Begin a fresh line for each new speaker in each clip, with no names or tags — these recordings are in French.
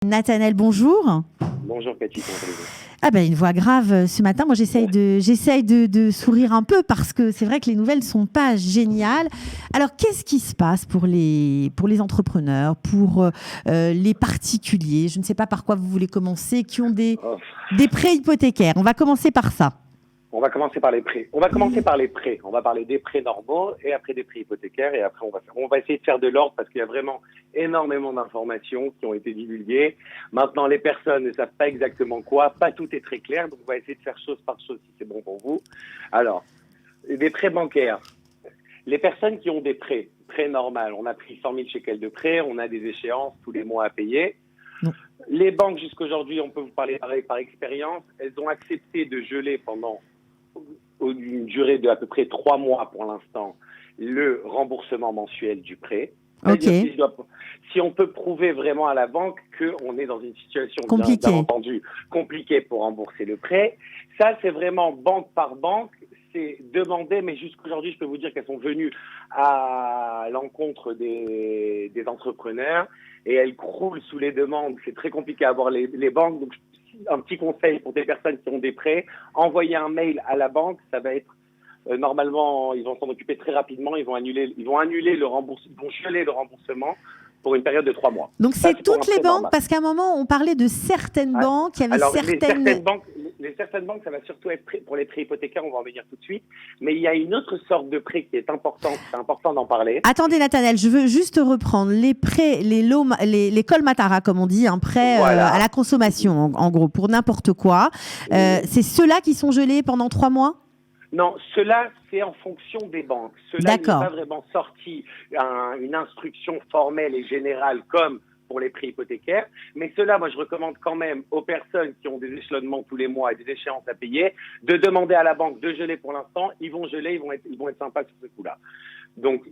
Nathanaël, bonjour.
Bonjour Cathy, comment allez-vous?
Ah ben une voix grave ce matin. Moi j'essaye de sourire un peu parce que c'est vrai que les nouvelles sont pas géniales. Alors qu'est-ce qui se passe pour les entrepreneurs, pour les particuliers? Je ne sais pas par quoi vous voulez commencer, qui ont
Oh,
des prêts hypothécaires. On va commencer par ça.
On va commencer par les prêts. On va commencer par les prêts. On va parler des prêts normaux et après des prêts hypothécaires et après on va essayer de faire de l'ordre parce qu'il y a vraiment énormément d'informations qui ont été divulguées. Maintenant, les personnes ne savent pas exactement quoi, pas tout est très clair, donc on va essayer de faire chose par chose si c'est bon pour vous. Alors, des prêts bancaires. Les personnes qui ont des prêts normaux, on a pris 100 000 shekels de prêts, on a des échéances tous les mois à payer.
Non.
Les banques jusqu'aujourd'hui, on peut vous parler par expérience, elles ont accepté de geler pendant une durée de à peu près 3 mois pour l'instant, le remboursement mensuel du prêt.
Ok.
Si on peut prouver vraiment à la banque qu'on est dans une situation
Compliqué.
bien entendu compliquée pour rembourser le prêt, ça c'est vraiment banque par banque, c'est demandé, mais jusqu'aujourd'hui je peux vous dire qu'elles sont venues à l'encontre des entrepreneurs et elles croulent sous les demandes. C'est très compliqué à avoir les banques, donc un petit conseil pour des personnes qui ont des prêts, envoyer un mail à la banque, ça va être normalement, ils vont s'en occuper très rapidement, ils vont annuler le remboursement, ils vont geler le remboursement pour une période de 3 mois.
Donc
Ça,
c'est
pour
toutes
un
les
prêt
banques,
normal.
parce qu'à un moment on parlait de certaines banques, il y avait
Alors,
certaines...
certaines banques, ça va surtout être pour les prêts hypothécaires, on va en venir tout de suite. Mais il y a une autre sorte de prêt qui est importante, c'est important d'en parler.
Attendez Nathanaël, je veux juste reprendre les prêts, les Kol Matara, comme on dit, un prêt
Voilà.
à la consommation, en gros, pour n'importe quoi. C'est ceux-là qui sont gelés pendant 3 mois?
Non, cela, c'est en fonction des banques. Cela, il n'est
D'accord.
pas vraiment sorti une instruction formelle et générale comme pour les prêts hypothécaires. Mais cela, moi, je recommande quand même aux personnes qui ont des échelonnements tous les mois et des échéances à payer de demander à la banque de geler pour l'instant. Ils vont geler, ils vont être sympas sur ce coup-là. Donc,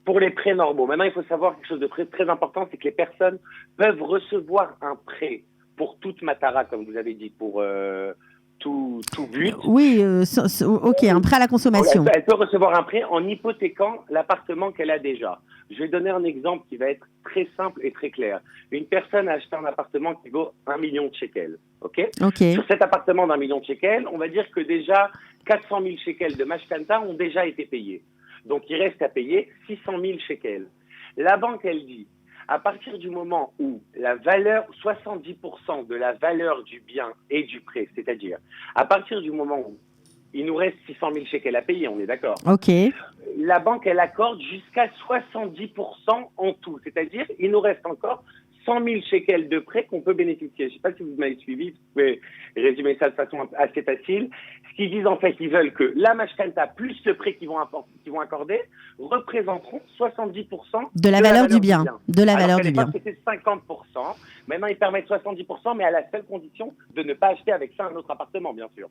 pour les prêts normaux. Maintenant, il faut savoir quelque chose de très important, c'est que les personnes peuvent recevoir un prêt pour toute Matara, comme vous avez dit, pour tout but.
Oui, ok, un prêt à la consommation.
Elle peut recevoir un prêt en hypothéquant l'appartement qu'elle a déjà. Je vais donner un exemple qui va être très simple et très clair. Une personne a acheté un appartement qui vaut 1 million de shekels. Okay?
Ok.
Sur cet appartement d'1 million de shekels, on va dire que déjà 400 000 shekels de mashkanta ont déjà été payés. Donc il reste à payer 600 000 shekels. La banque, elle dit, à partir du moment où la valeur, 70% de la valeur du bien et du prêt, c'est-à-dire à partir du moment où il nous reste 600 000 shekels à payer, on est d'accord.
Ok.
La banque, elle accorde jusqu'à 70% en tout. C'est-à-dire, il nous reste encore 100 000 shekels de prêt qu'on peut bénéficier. Je ne sais pas si vous m'avez suivi, vous pouvez résumer ça de façon assez facile. Ce qu'ils disent en fait, ils veulent que la mashkanta plus le prêt qu'ils vont accorder représenteront 70%
de la valeur du bien. De la valeur du bien.
C'était 50%. Maintenant, ils permettent 70%, mais à la seule condition de ne pas acheter avec ça un autre appartement, bien sûr.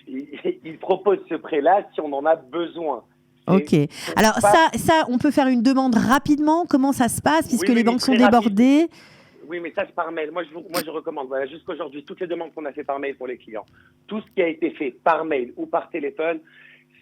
Ils proposent ce prêt-là si on en a besoin.
Ok. Alors ça, on peut faire une demande rapidement. Comment ça se passe puisque les banques sont débordées?
Oui, mais ça c'est par mail. Moi, je recommande. Voilà, jusqu'aujourd'hui, toutes les demandes qu'on a fait par mail pour les clients, tout ce qui a été fait par mail ou par téléphone,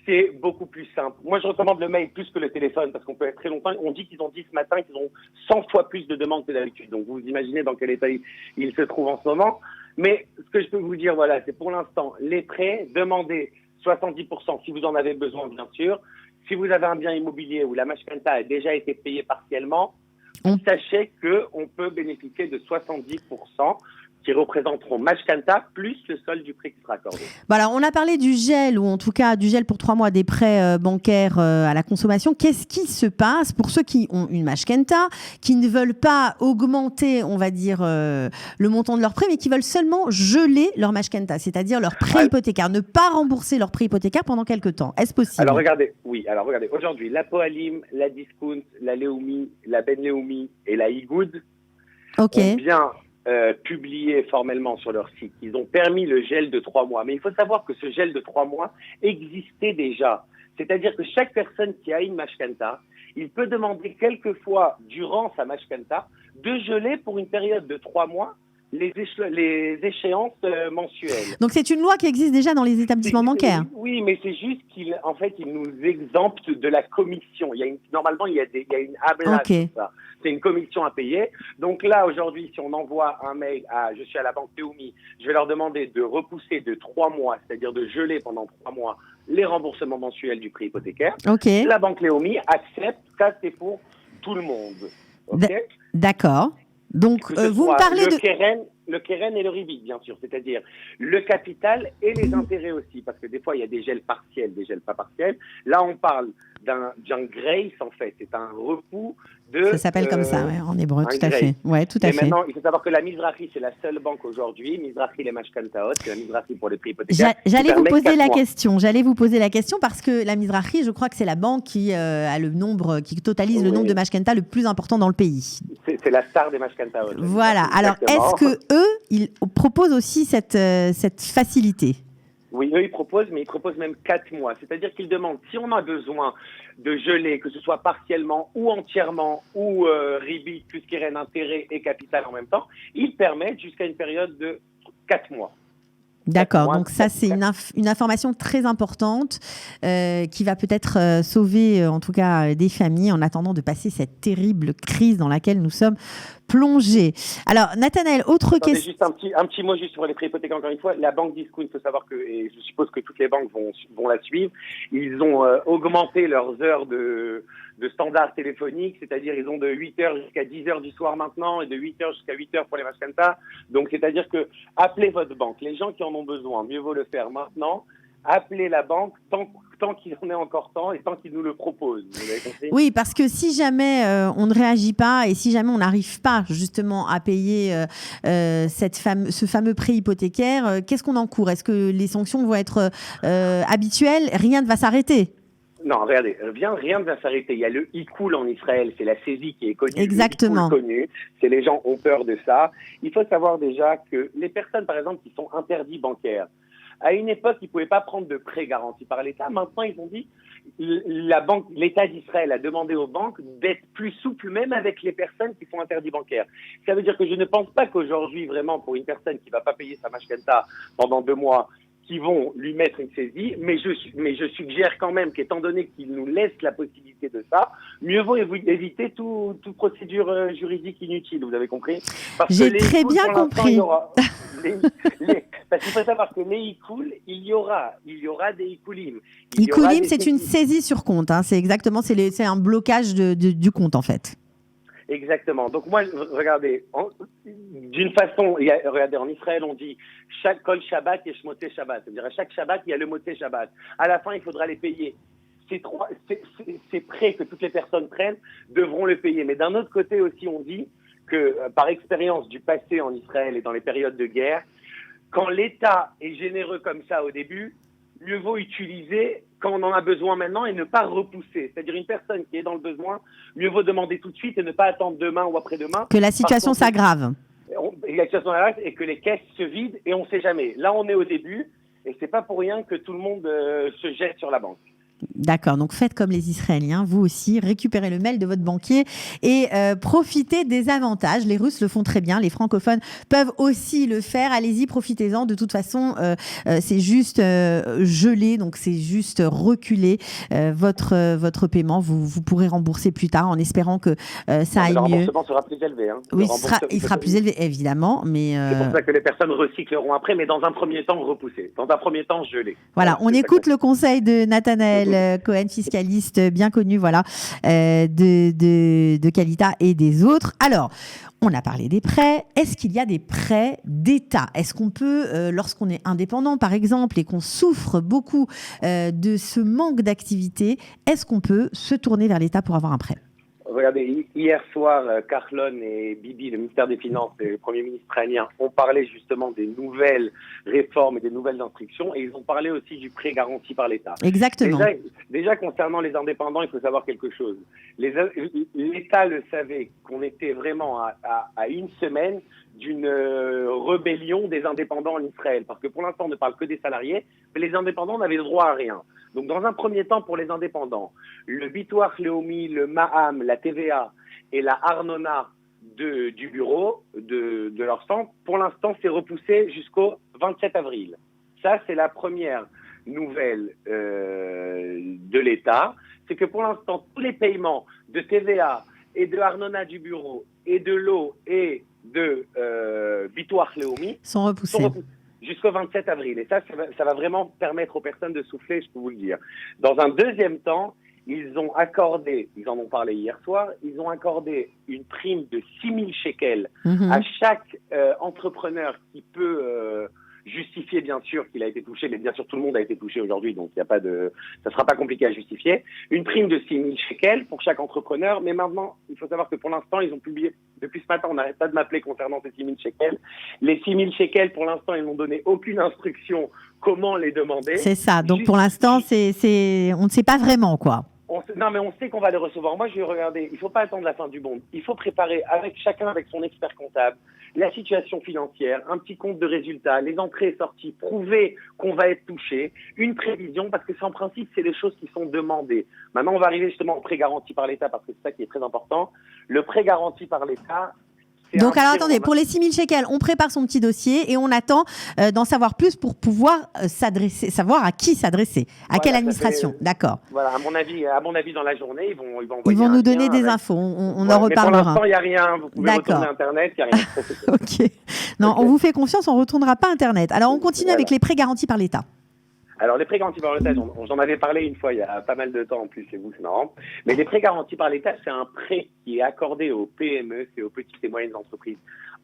c'est beaucoup plus simple. Moi, je recommande le mail plus que le téléphone parce qu'on peut être très longtemps. On dit qu'ils ont dit ce matin qu'ils ont 100 fois plus de demandes que d'habitude. Donc, vous imaginez dans quel état ils se trouvent en ce moment. Mais ce que je peux vous dire, voilà, c'est pour l'instant, les prêts, demandez 70% si vous en avez besoin, bien sûr. Si vous avez un bien immobilier où la mashkanta a déjà été payée partiellement, sachez qu'on peut bénéficier de 70% qui représenteront mashkanta plus le solde du prêt qui sera accordé.
Bon alors, on a parlé du gel, ou en tout cas du gel pour 3 mois des prêts bancaires à la consommation. Qu'est-ce qui se passe pour ceux qui ont une mashkanta, qui ne veulent pas augmenter, on va dire, le montant de leur prêt, mais qui veulent seulement geler leur mashkanta, c'est-à-dire leur prêt hypothécaire, ne pas rembourser leur prêt hypothécaire pendant quelques temps? Est-ce possible?
Alors regardez, aujourd'hui, la Poalim, la Discount, la Leumi, la Ben Leumi et la Igoud ont bien publié formellement sur leur site. Ils ont permis le gel de 3 mois. Mais il faut savoir que ce gel de 3 mois existait déjà. C'est-à-dire que chaque personne qui a une mashkanta, il peut demander quelquefois, durant sa mashkanta, de geler pour une période de 3 mois les échéances mensuelles.
Donc c'est une loi qui existe déjà dans les établissements bancaires.
Oui, mais c'est juste qu'en fait, il nous exempte de la commission. Normalement, il y a une ablage sur ça. C'est une commission à payer. Donc là, aujourd'hui, si on envoie un mail je suis à la banque Leumi, je vais leur demander de repousser de 3 mois, c'est-à-dire de geler pendant 3 mois les remboursements mensuels du prix hypothécaire. La banque Leumi accepte, ça c'est pour tout le monde.
D'accord. Donc, vous me parlez
le Keren et le Ribit, bien sûr, c'est-à-dire le capital et les intérêts aussi, parce que des fois, il y a des gels partiels, des gels pas partiels. Là, on parle d'un grace, en fait. C'est un repos de...
Ça s'appelle comme ça, ouais, en hébreu, tout à fait. Ouais, tout à fait.
Maintenant, il faut savoir que la Mizrahi, c'est la seule banque aujourd'hui. Mizrahi, les Mashkantaot, c'est la Mizrahi pour les prix hypothécaires.
J'allais vous poser la question. J'allais vous poser la question parce que la Mizrahi, je crois que c'est la banque qui a le nombre, qui totalise le nombre de Mashkenta le plus important dans le pays.
C'est la star des Mashkantaot.
Voilà. Alors, est-ce que eux, ils proposent aussi cette facilité?
Oui, eux, ils proposent, mais ils proposent même 4 mois. C'est-à-dire qu'ils demandent, si on a besoin de geler, que ce soit partiellement ou entièrement, ou ribit, plus Keren, intérêt et capital en même temps, ils permettent jusqu'à une période de 4 mois.
D'accord, donc ça c'est une information très importante qui va peut-être sauver en tout cas des familles en attendant de passer cette terrible crise dans laquelle nous sommes plongés. Alors Nathanaël, autre question.
Juste un petit mot juste sur les prêts hypothécaires encore une fois. La banque Discount, il faut savoir que, et je suppose que toutes les banques vont la suivre, ils ont augmenté leurs heures de standard téléphonique, c'est-à-dire ils ont de 8h jusqu'à 10h du soir maintenant et de 8h jusqu'à 8h pour les Mashkenta. Donc c'est-à-dire que appelez votre banque. Les gens qui en ont besoin, mieux vaut le faire maintenant. Appelez la banque tant qu'il en est encore temps et tant qu'ils nous le proposent. Vous avez compris ?
Oui, parce que si jamais on ne réagit pas et si jamais on n'arrive pas justement à payer ce fameux prêt hypothécaire, qu'est-ce qu'on encourt ? Est-ce que les sanctions vont être habituelles ? Rien ne va s'arrêter ?
Non, regardez, rien ne va s'arrêter. Il y a le e-cool en Israël, c'est la saisie qui est connue.
Exactement.
Le connu, c'est les gens ont peur de ça. Il faut savoir déjà que les personnes, par exemple, qui sont interdites bancaires, à une époque, ils ne pouvaient pas prendre de prêts garantis par l'État. Maintenant, ils ont dit, l'État d'Israël a demandé aux banques d'être plus souples, même avec les personnes qui sont interdites bancaires. Ça veut dire que je ne pense pas qu'aujourd'hui, vraiment, pour une personne qui ne va pas payer sa mashkenta pendant 2 mois, qui vont lui mettre une saisie, mais je suggère quand même qu'étant donné qu'ils nous laissent la possibilité de ça, mieux vaut éviter toute procédure juridique inutile, vous avez compris ?
J'ai très bien compris.
Parce qu'il faut savoir que les e-cool, il y aura des e-coolim.
E-coolim, c'est une saisie sur compte, hein. C'est exactement, c'est un blocage du compte en fait.
Exactement. Donc moi, regardez, d'une façon, regardez, en Israël, on dit chaque kol Shabbat et shmoté Shabbat. C'est-à-dire à chaque Shabbat, il y a le moté Shabbat. À la fin, il faudra les payer. Ces prêts que toutes les personnes prennent devront le payer. Mais d'un autre côté aussi, on dit que par expérience du passé en Israël et dans les périodes de guerre, quand l'État est généreux comme ça au début, mieux vaut utiliser quand on en a besoin maintenant et ne pas repousser. C'est-à-dire une personne qui est dans le besoin, mieux vaut demander tout de suite et ne pas attendre demain ou après-demain.
Que la situation s'aggrave.
La situation s'aggrave et que les caisses se vident et on ne sait jamais. Là, on est au début et c'est pas pour rien que tout le monde se jette sur la banque.
D'accord, donc faites comme les Israéliens, vous aussi, récupérez le mail de votre banquier et profitez des avantages. Les Russes le font très bien, les francophones peuvent aussi le faire. Allez-y, profitez-en. De toute façon, c'est juste gelé, donc c'est juste reculer votre paiement. Vous pourrez rembourser plus tard en espérant que ça aille mieux. Le
remboursement sera plus élevé. Hein.
Oui, il sera plus élevé, évidemment. Mais
c'est pour ça que les personnes recycleront après, mais dans un premier temps, repousser. Dans un premier temps, geler.
Voilà, on écoute le conseil de Nathanaël Cohen, fiscaliste bien connu, voilà, de Qualita et des autres. Alors, on a parlé des prêts. Est-ce qu'il y a des prêts d'État ? Est-ce qu'on peut, lorsqu'on est indépendant, par exemple, et qu'on souffre beaucoup de ce manque d'activité, est-ce qu'on peut se tourner vers l'État pour avoir un prêt ?
Regardez, hier soir, Kahlon et Bibi, le ministère des Finances et le Premier ministre israélien, ont parlé justement des nouvelles réformes et des nouvelles instructions et ils ont parlé aussi du prêt garanti par l'État.
Exactement.
Déjà concernant les indépendants, il faut savoir quelque chose. L'État le savait qu'on était vraiment à une semaine d'une rébellion des indépendants en Israël. Parce que pour l'instant, on ne parle que des salariés, mais les indépendants n'avaient droit à rien. Donc, dans un premier temps, pour les indépendants, le Bitoach Leumi, le Ma'am, la TVA et la Arnona du bureau, de leur stand. Pour l'instant, c'est repoussé jusqu'au 27 avril. Ça, c'est la première nouvelle de l'État. C'est que pour l'instant, tous les paiements de TVA et de Arnona du bureau et de l'eau et de Bitoire Léomi
sont repoussés
jusqu'au 27 avril. Et ça va vraiment permettre aux personnes de souffler, je peux vous le dire. Dans un deuxième temps, ils ont accordé, ils en ont parlé hier soir, ils ont accordé une prime de 6 000 shekels à chaque entrepreneur qui peut justifier bien sûr qu'il a été touché, mais bien sûr tout le monde a été touché aujourd'hui, donc il y a pas de, ça sera pas compliqué à justifier. Une prime de 6 000 shekels pour chaque entrepreneur, mais maintenant il faut savoir que pour l'instant ils ont publié, depuis ce matin on n'arrête pas de m'appeler concernant ces 6 000 shekels. Les 6 000 shekels pour l'instant ils n'ont donné aucune instruction comment les demander.
C'est ça, donc pour l'instant on ne sait pas vraiment quoi.
Non, mais on sait qu'on va les recevoir. Moi, je vais regarder. Il ne faut pas attendre la fin du monde. Il faut préparer chacun avec son expert comptable la situation financière, un petit compte de résultats, les entrées et sorties, prouver qu'on va être touché, une prévision, parce que c'est en principe, c'est les choses qui sont demandées. Maintenant, on va arriver justement au prêt garanti par l'État, parce que c'est ça qui est très important. Le prêt garanti par l'État.
Donc, alors attendez, pour les 6 000 shekels, on prépare son petit dossier et on attend d'en savoir plus pour pouvoir savoir à qui s'adresser, à quelle administration. D'accord.
Voilà, à mon avis, dans la journée,
ils vont nous donner des infos. On en reparlera.
Mais pour l'instant, il n'y a rien. Vous pouvez retourner Internet, il n'y a rien.
Ok. Non, on vous fait confiance, on ne retournera pas Internet. Alors, on continue avec les prêts garantis par l'État.
Alors, les prêts garantis par l'État, j'en avais parlé une fois, il y a pas mal de temps en plus, c'est vous, c'est marrant. Mais les prêts garantis par l'État, c'est un prêt qui est accordé aux PME, c'est aux petites et moyennes entreprises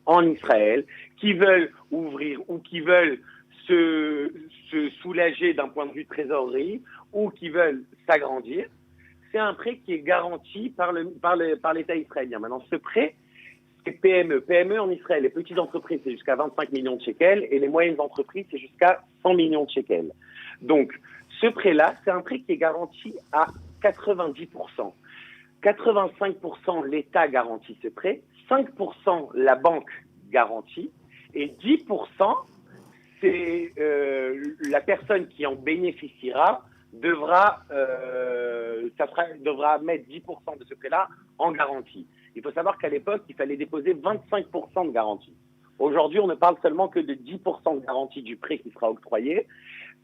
en Israël, qui veulent ouvrir ou qui veulent se soulager d'un point de vue trésorerie ou qui veulent s'agrandir. C'est un prêt qui est garanti par l'État israélien. Maintenant, ce prêt, c'est PME. PME en Israël, les petites entreprises, c'est jusqu'à 25 millions de shekels et les moyennes entreprises, c'est jusqu'à 100 millions de shekels. Donc, ce prêt-là, c'est un prêt qui est garanti à 90%. 85% l'État garantit ce prêt, 5% la banque garantit et 10% c'est la personne qui en bénéficiera devra mettre 10% de ce prêt-là en garantie. Il faut savoir qu'à l'époque, il fallait déposer 25% de garantie. Aujourd'hui, on ne parle seulement que de 10% de garantie du prêt qui sera octroyé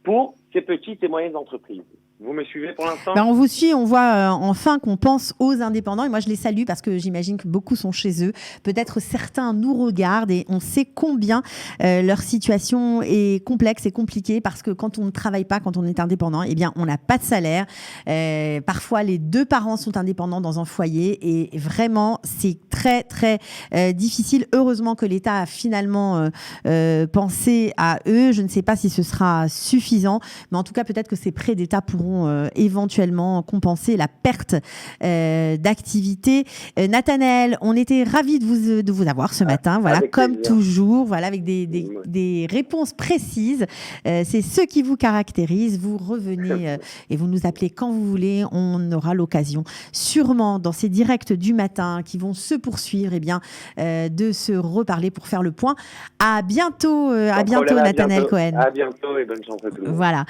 pour ces petites et moyennes entreprises. Vous me suivez pour l'instant ?
On vous suit, on voit enfin qu'on pense aux indépendants et moi je les salue parce que j'imagine que beaucoup sont chez eux. Peut-être certains nous regardent et on sait combien leur situation est complexe et compliquée parce que quand on ne travaille pas, quand on est indépendant, eh bien on n'a pas de salaire. Parfois les deux parents sont indépendants dans un foyer et vraiment c'est très très difficile. Heureusement que l'État a finalement pensé à eux. Je ne sais pas si ce sera suffisant, mais en tout cas peut-être que ces prêts d'État pourront éventuellement compenser la perte d'activité. Nathanaël, on était ravis de vous avoir ce matin, voilà, comme plaisir. Toujours, voilà, avec des réponses précises. C'est ce qui vous caractérise. Vous revenez et vous nous appelez quand vous voulez. On aura l'occasion, sûrement dans ces directs du matin qui vont se poursuivre, eh bien, de se reparler pour faire le point. À bientôt, Nathanaël Cohen.
À bientôt et bonne chance à tout le monde.
Voilà.